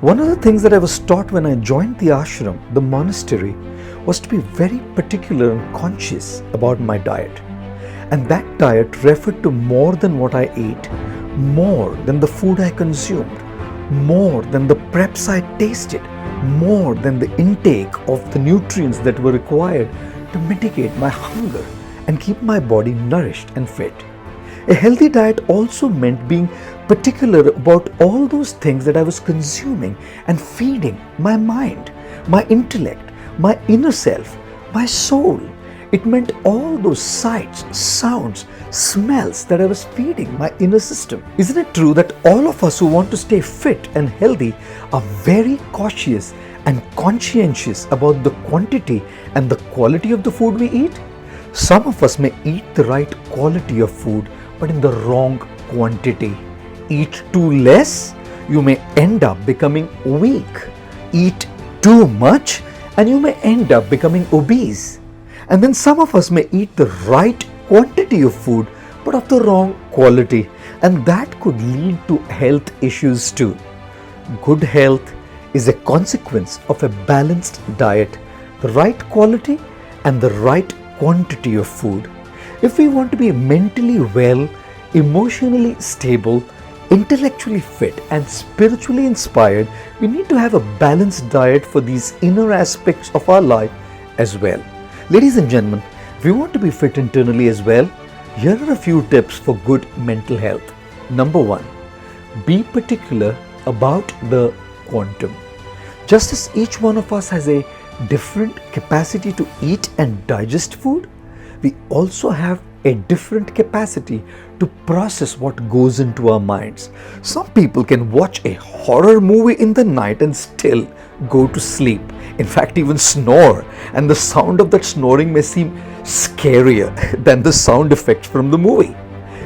One of the things that I was taught when I joined the ashram, the monastery, was to be very particular and conscious about my diet. And that diet referred to more than what I ate, more than the food I consumed, more than the preps I tasted, more than the intake of the nutrients that were required to mitigate my hunger and keep my body nourished and fit. A healthy diet also meant being particular about all those things that I was consuming and feeding my mind, my intellect, my inner self, my soul. It meant all those sights, sounds, smells that I was feeding my inner system. Isn't it true that all of us who want to stay fit and healthy are very cautious and conscientious about the quantity and the quality of the food we eat? Some of us may eat the right quality of food, but in the wrong quantity. Eat too less, you may end up becoming weak. Eat too much, and you may end up becoming obese. And then some of us may eat the right quantity of food, but of the wrong quality, and that could lead to health issues too. Good health is a consequence of a balanced diet, the right quality and the right quantity of food. If we want to be mentally well, emotionally stable, intellectually fit and spiritually inspired, we need to have a balanced diet for these inner aspects of our life as well. Ladies and gentlemen, if you want to be fit internally as well, here are a few tips for good mental health. Number 1, be particular about the quantum. Just as each one of us has a different capacity to eat and digest food, we also have a different capacity to process what goes into our minds. Some people can watch a horror movie in the night and still go to sleep. In fact, even snore, and the sound of that snoring may seem scarier than the sound effects from the movie.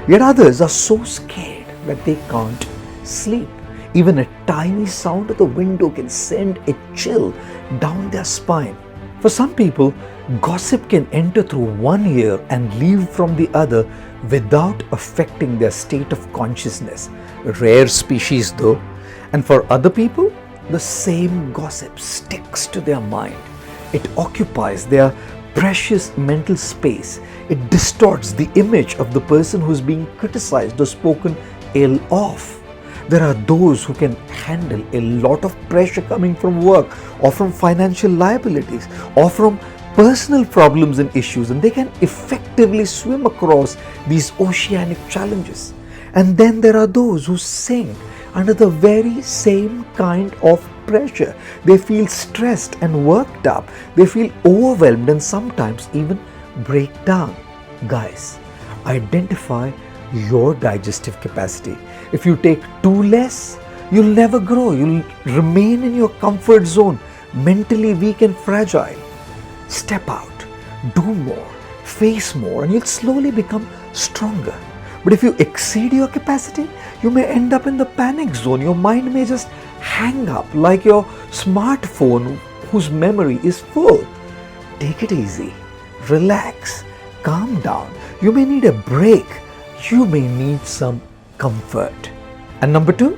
Yet others are so scared that they can't sleep. Even a tiny sound of the window can send a chill down their spine. For some people, gossip can enter through one ear and leave from the other without affecting their state of consciousness. Rare species though. And for other people, the same gossip sticks to their mind. It occupies their precious mental space. It distorts the image of the person who's being criticized or spoken ill of. There are those who can handle a lot of pressure coming from work or from financial liabilities or from personal problems and issues, and they can effectively swim across these oceanic challenges. And then there are those who sink under the very same kind of pressure. They feel stressed and worked up. They feel overwhelmed and sometimes even break down. Guys, identify your digestive capacity. If you take too less, you'll never grow. You'll remain in your comfort zone, mentally weak and fragile. Step out, do more, face more, and you'll slowly become stronger. But if you exceed your capacity, you may end up in the panic zone. Your mind may just hang up like your smartphone whose memory is full. Take it easy, relax, calm down. You may need a break. You may need some comfort. And number 2,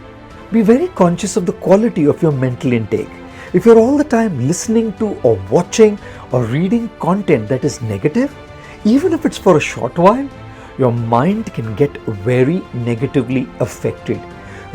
be very conscious of the quality of your mental intake. If you're all the time listening to or watching or reading content that is negative, even if it's for a short while, your mind can get very negatively affected.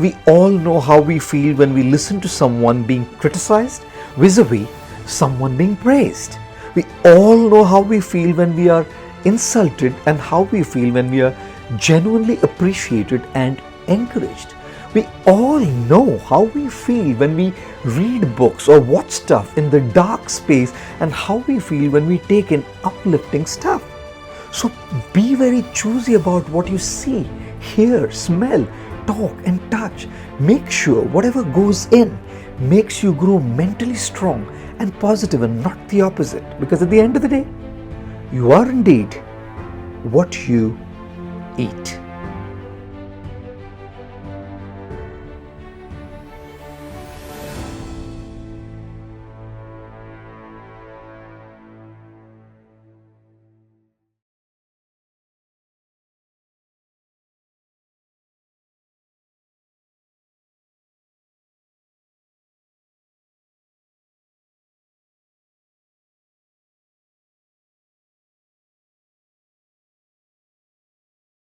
We all know how we feel when we listen to someone being criticized vis-a-vis someone being praised. We all know how we feel when we are insulted and how we feel when we are genuinely appreciated and encouraged. We all know how we feel when we read books or watch stuff in the dark space and how we feel when we take in uplifting stuff. So be very choosy about what you see, hear, smell, talk and touch. Make sure whatever goes in makes you grow mentally strong and positive and not the opposite. Because at the end of the day, you are indeed what you eat.